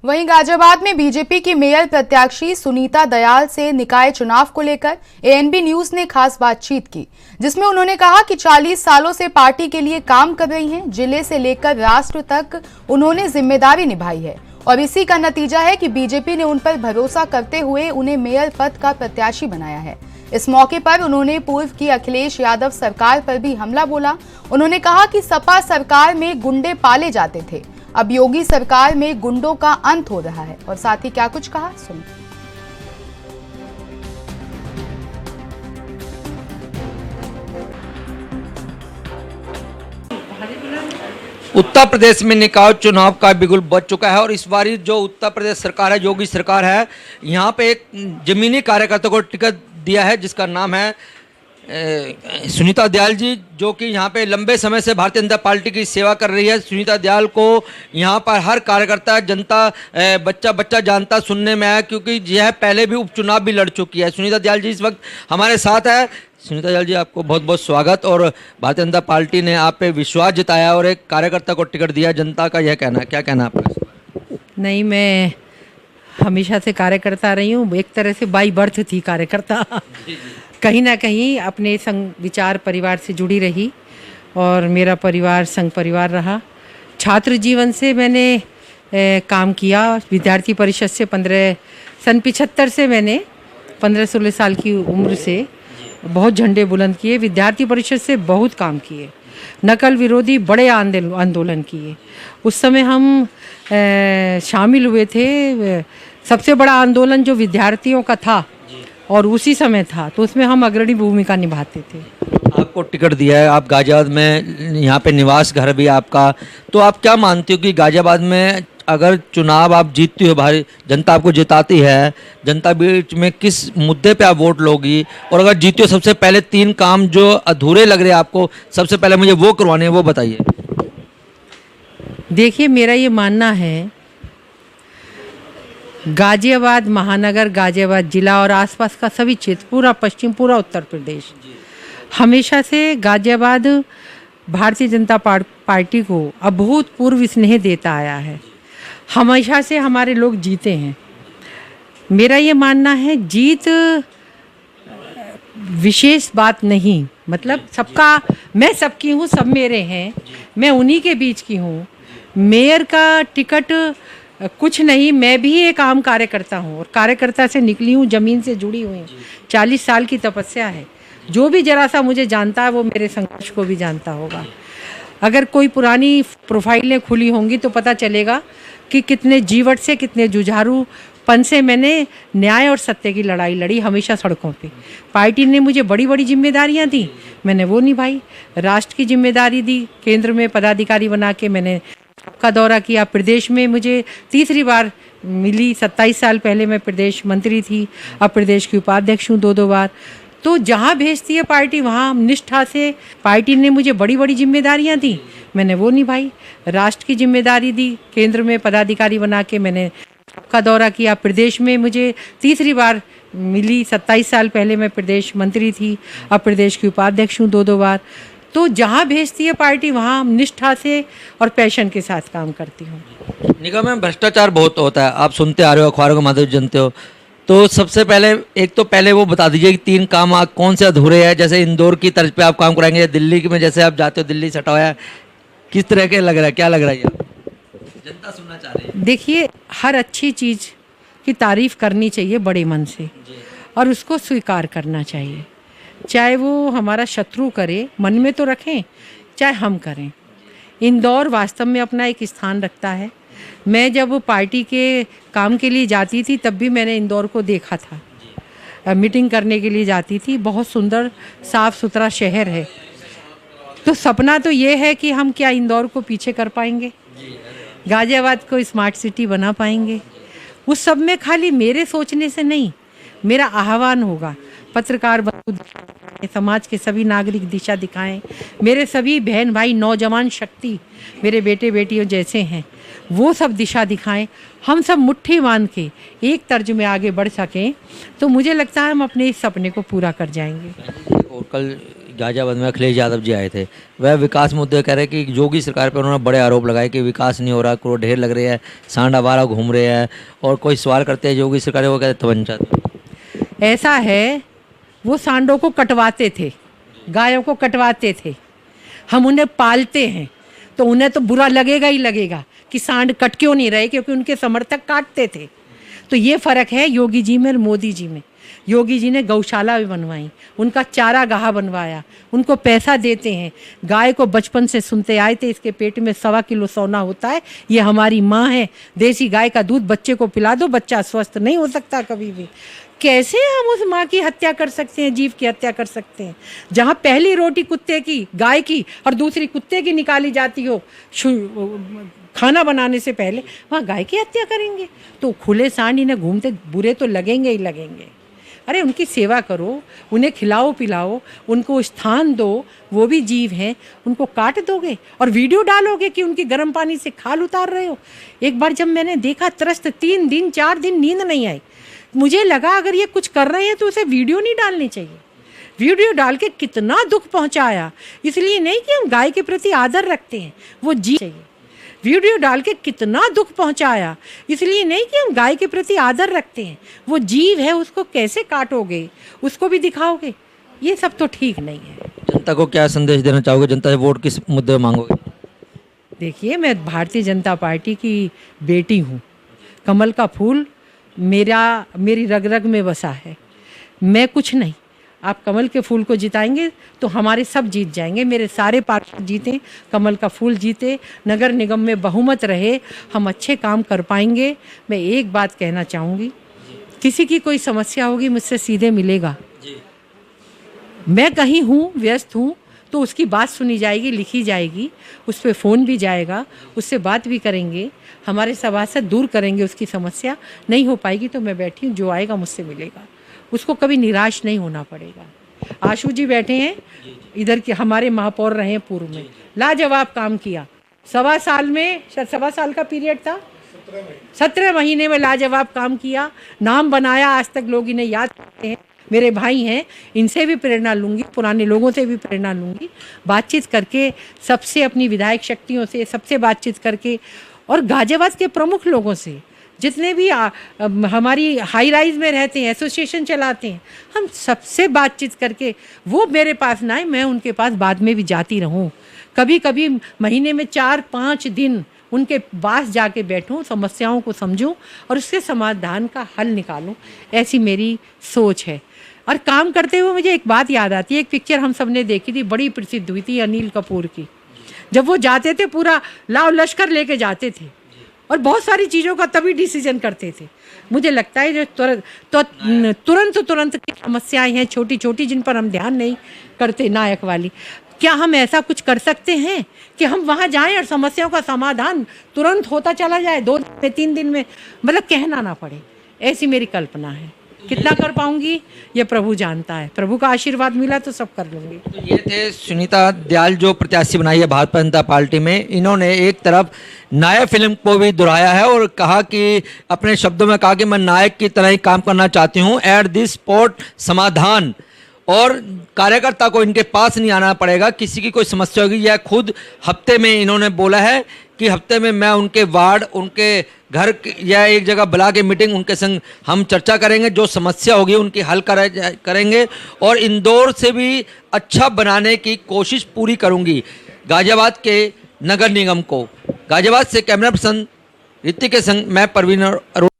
वहीं गाजियाबाद में बीजेपी की मेयर प्रत्याशी सुनीता दयाल से निकाय चुनाव को लेकर एएनबी न्यूज ने खास बातचीत की, जिसमें उन्होंने कहा कि 40 सालों से पार्टी के लिए काम कर रही हैं। जिले से लेकर राष्ट्र तक उन्होंने जिम्मेदारी निभाई है और इसी का नतीजा है कि बीजेपी ने उन पर भरोसा करते हुए उन्हें मेयर पद का प्रत्याशी बनाया है। इस मौके पर उन्होंने पूर्व की अखिलेश यादव सरकार पर भी हमला बोला। उन्होंने कहा कि सपा सरकार में गुंडे पाले जाते थे, अब योगी सरकार में गुंडों का अंत हो रहा है। और साथ ही क्या कुछ कहा, सुनिए। उत्तर प्रदेश में निकाय चुनाव का बिगुल बज चुका है और इस बारी जो उत्तर प्रदेश सरकार है, योगी सरकार है, यहाँ पे एक जमीनी कार्यकर्ता को टिकट दिया है जिसका नाम है सुनीता दयाल जी, जो कि यहाँ पे लंबे समय से भारतीय जनता पार्टी की सेवा कर रही है। सुनीता दयाल को यहाँ पर हर कार्यकर्ता, जनता, बच्चा जानता, सुनने में आया, क्योंकि यह पहले भी उपचुनाव भी लड़ चुकी है। सुनीता दयाल जी इस वक्त हमारे साथ है। सुनीता दयाल जी, आपको बहुत बहुत स्वागत। और भारतीय जनता पार्टी ने आप पे विश्वास जताया और एक कार्यकर्ता को टिकट दिया, जनता का यह कहना है, क्या कहना है आपका? नहीं, मैं हमेशा से कार्यकर्ता रही हूँ, एक तरह से बाई बर्थ थी कार्यकर्ता। कहीं ना कहीं अपने संघ विचार परिवार से जुड़ी रही और मेरा परिवार संघ परिवार रहा। छात्र जीवन से मैंने काम किया। विद्यार्थी परिषद से सन 75 से मैंने 15-16 साल की उम्र से बहुत झंडे बुलंद किए। विद्यार्थी परिषद से बहुत काम किए, नकल विरोधी बड़े आंदोलन किए। उस समय हम शामिल हुए थे। सबसे बड़ा आंदोलन जो विद्यार्थियों का था और उसी समय था, तो उसमें हम अग्रणी भूमिका निभाते थे। आपको टिकट दिया है, आप गाजियाबाद में, यहाँ पे निवास घर भी आपका, तो आप क्या मानते हो कि गाजियाबाद में अगर चुनाव आप जीतती हो, भारी जनता आपको जिताती है, जनता बीच में किस मुद्दे पे आप वोट लोगी? और अगर जीती हो, सबसे पहले 3 काम जो अधूरे लग रहे हैं आपको, सबसे पहले मुझे वो करवाने हैं, वो बताइए। देखिए, मेरा ये मानना है, गाजियाबाद महानगर, गाजियाबाद जिला और आसपास का सभी क्षेत्र, पूरा पश्चिम, पूरा उत्तर प्रदेश, हमेशा से गाजियाबाद भारतीय जनता पार्टी को अभूतपूर्व स्नेह देता आया है। हमेशा से हमारे लोग जीते हैं। मेरा ये मानना है, जीत विशेष बात नहीं, मतलब सबका, मैं सबकी हूँ, सब मेरे हैं, मैं उन्हीं के बीच की हूँ। मेयर का टिकट कुछ नहीं, मैं भी एक आम कार्यकर्ता हूँ और कार्यकर्ता से निकली हूँ, ज़मीन से जुड़ी हुई हूँ। 40 साल की तपस्या है। जो भी जरा सा मुझे जानता है वो मेरे संघर्ष को भी जानता होगा। अगर कोई पुरानी प्रोफाइलें खुली होंगी तो पता चलेगा कि कितने जीवट से, कितने जुझारूपन से मैंने न्याय और सत्य की लड़ाई लड़ी, हमेशा सड़कों पे। पार्टी ने मुझे बड़ी बड़ी जिम्मेदारियाँ दी, मैंने वो निभाई। राष्ट्र की जिम्मेदारी दी, केंद्र में पदाधिकारी बना के मैंने का दौरा किया। प्रदेश में मुझे तीसरी बार मिली। 27 साल पहले मैं प्रदेश मंत्री थी, अब प्रदेश की उपाध्यक्ष हूँ 2 बार। तो जहाँ भेजती है पार्टी वहाँ निष्ठा से, पार्टी ने मुझे बड़ी बड़ी जिम्मेदारियाँ दी, मैंने वो निभाई। राष्ट्र की जिम्मेदारी दी, केंद्र में पदाधिकारी बना के मैंने का दौरा किया। प्रदेश में मुझे तीसरी बार मिली। 27 साल पहले मैं प्रदेश मंत्री थी, अब प्रदेश की उपाध्यक्ष हूँ 2 बार। तो जहाँ भेजती है पार्टी वहाँ निष्ठा से और पैशन के साथ काम करती हूँ। निगम में भ्रष्टाचार बहुत होता है, आप सुनते आ रहे हो, अखबारों के माध्यम से जानते हो। तो सबसे पहले, एक तो पहले वो बता दीजिए कि 3 काम आप कौन से अधूरे हैं? जैसे इंदौर की तर्ज पे आप काम कराएंगे, या दिल्ली में जैसे आप जाते हो, दिल्ली सटा हुआ है, किस तरह के लग रहा है, क्या लग रहा है? जनता सुनना चाह रही है। देखिए, हर अच्छी चीज़ की तारीफ करनी चाहिए बड़े मन से और उसको स्वीकार करना चाहिए। चाहे वो हमारा शत्रु करे, मन में तो रखें, चाहे हम करें। इंदौर वास्तव में अपना एक स्थान रखता है। मैं जब पार्टी के काम के लिए जाती थी तब भी मैंने इंदौर को देखा था। मीटिंग करने के लिए जाती थी। बहुत सुंदर साफ़ सुथरा शहर है। तो सपना तो ये है कि हम क्या इंदौर को पीछे कर पाएंगे, गाजियाबाद को स्मार्ट सिटी बना पाएंगे। उस सब में खाली मेरे सोचने से नहीं, मेरा आह्वान होगा, पत्रकार बंधु, समाज के सभी नागरिक दिशा दिखाएं। मेरे सभी बहन भाई, नौजवान शक्ति, मेरे बेटे बेटियों जैसे हैं, वो सब दिशा दिखाएं। हम सब मुट्ठी बांध के एक तर्ज में आगे बढ़ सकें तो मुझे लगता है हम अपने इस सपने को पूरा कर जाएंगे। और कल गाजियाबाद में अखिलेश यादव जी आए थे, वह विकास मुद्दे कह रहे हैं कि योगी सरकार पर उन्होंने बड़े आरोप लगाए कि विकास नहीं हो रहा, करोड़ ढेर लग रहे हैं, सांड आवारा घूम रहे हैं, और कोई सवाल करते हैं योगी सरकार वो कहते तवंचा। ऐसा है, वो सांडों को कटवाते थे, गायों को कटवाते थे, हम उन्हें पालते हैं तो उन्हें तो बुरा लगेगा ही लगेगा कि सांड कट क्यों नहीं रहे, क्योंकि उनके समर्थक काटते थे। तो ये फ़र्क है योगी जी में और मोदी जी में। योगी जी ने गौशाला भी बनवाई, उनका चारागाह बनवाया, उनको पैसा देते हैं। गाय को बचपन से सुनते आए थे, इसके पेट में 1.25 किलो सोना होता है, ये हमारी माँ है, देसी गाय का दूध बच्चे को पिला दो, बच्चा स्वस्थ नहीं हो सकता कभी भी। कैसे हम उस माँ की हत्या कर सकते हैं, जीव की हत्या कर सकते हैं? जहाँ पहली रोटी कुत्ते की, गाय की और दूसरी कुत्ते की निकाली जाती हो खाना बनाने से पहले, वहाँ गाय की हत्या करेंगे? तो खुले सांड इन्हें घूमते बुरे तो लगेंगे ही लगेंगे। अरे उनकी सेवा करो, उन्हें खिलाओ पिलाओ, उनको स्थान दो, वो भी जीव हैं, उनको काट दोगे और वीडियो डालोगे कि उनकी गर्म पानी से खाल उतार रहे हो। एक बार जब मैंने देखा त्रस्त 3 दिन 4 दिन नींद नहीं आई, मुझे लगा अगर ये कुछ कर रहे हैं तो उसे वीडियो नहीं डालनी चाहिए। वीडियो डाल के कितना दुख पहुंचाया, इसलिए नहीं कि हम गाय के प्रति आदर रखते हैं, वो जीव चाहिए। वीडियो डाल के कितना दुख पहुंचाया, इसलिए नहीं कि हम गाय के प्रति आदर रखते हैं, वो जीव है, उसको कैसे काटोगे, उसको भी दिखाओगे, ये सब तो ठीक नहीं है। जनता को क्या संदेश देना चाहोगे? जनता से वोट किस मुद्दे में मांगोगे? देखिए, मैं भारतीय जनता पार्टी की बेटी हूँ, कमल का फूल मेरी रग रग में बसा है। मैं कुछ नहीं, आप कमल के फूल को जिताएंगे तो हमारे सब जीत जाएंगे, मेरे सारे पार्टी जीते, कमल का फूल जीते, नगर निगम में बहुमत रहे, हम अच्छे काम कर पाएंगे। मैं एक बात कहना चाहूँगी, किसी की कोई समस्या होगी मुझसे सीधे मिलेगा। मैं कहीं हूँ, व्यस्त हूँ, तो उसकी बात सुनी जाएगी, लिखी जाएगी, उस पर फ़ोन भी जाएगा, उससे बात भी करेंगे, हमारे सभासद दूर करेंगे उसकी समस्या। नहीं हो पाएगी तो मैं बैठी हूँ, जो आएगा मुझसे मिलेगा, उसको कभी निराश नहीं होना पड़ेगा। आशु जी बैठे हैं इधर के, हमारे महापौर रहे पूर्व में, लाजवाब काम किया। 1.25 साल में, शायद 1.25 साल का पीरियड था, 17 महीने में लाजवाब काम किया, नाम बनाया, आज तक लोग इन्हें याद करते हैं। मेरे भाई हैं, इनसे भी प्रेरणा लूँगी, पुराने लोगों से भी प्रेरणा लूँगी, बातचीत करके, सबसे अपनी विधायक शक्तियों से सबसे बातचीत करके, और गाजियाबाद के प्रमुख लोगों से, जितने भी हमारी हाई राइज में रहते हैं, एसोसिएशन चलाते हैं, हम सबसे बातचीत करके, वो मेरे पास ना आए, मैं उनके पास बाद में भी जाती रहूं। कभी कभी महीने में 4-5 दिन उनके पास जाके बैठूं, समस्याओं को समझूं और उसके समाधान का हल निकालूं, ऐसी मेरी सोच है। और काम करते हुए मुझे एक बात याद आती है, एक पिक्चर हम सब ने देखी थी, बड़ी प्रसिद्ध हुई थी, अनिल कपूर की। जब वो जाते थे, पूरा लाव लश्कर लेके जाते थे और बहुत सारी चीज़ों का तभी डिसीजन करते थे। मुझे लगता है जो तुरंत की समस्याएं हैं छोटी छोटी, जिन पर हम ध्यान नहीं करते, नायक वाली, क्या हम ऐसा कुछ कर सकते हैं कि हम वहाँ जाएं और समस्याओं का समाधान तुरंत होता चला जाए, 2 दिन में, 3 दिन में, मतलब कहना ना पड़े, ऐसी मेरी कल्पना है। कितना कर पाऊंगी ये प्रभु जानता है, प्रभु का आशीर्वाद मिला तो सब कर लूँगी। तो ये थे सुनीता दयाल, जो प्रत्याशी बनाई है भारतीय जनता पार्टी में। इन्होंने एक तरफ नायक फिल्म को भी दोहराया है और कहा कि, अपने शब्दों में कहा कि मैं नायक की तरह ही काम करना चाहती हूँ, एट दिस स्पॉट समाधान, और कार्यकर्ता को इनके पास नहीं आना पड़ेगा, किसी की कोई समस्या होगी, यह खुद हफ्ते में इन्होंने बोला है कि हफ्ते में मैं उनके वार्ड, उनके घर या एक जगह बुला के मीटिंग, उनके संग हम चर्चा करेंगे, जो समस्या होगी उनकी हल करेंगे, और इंदौर से भी अच्छा बनाने की कोशिश पूरी करूंगी गाजियाबाद के नगर निगम को। गाजियाबाद से कैमरा पर्सन ऋतिक के संग मैं परवीन अरोड़ा।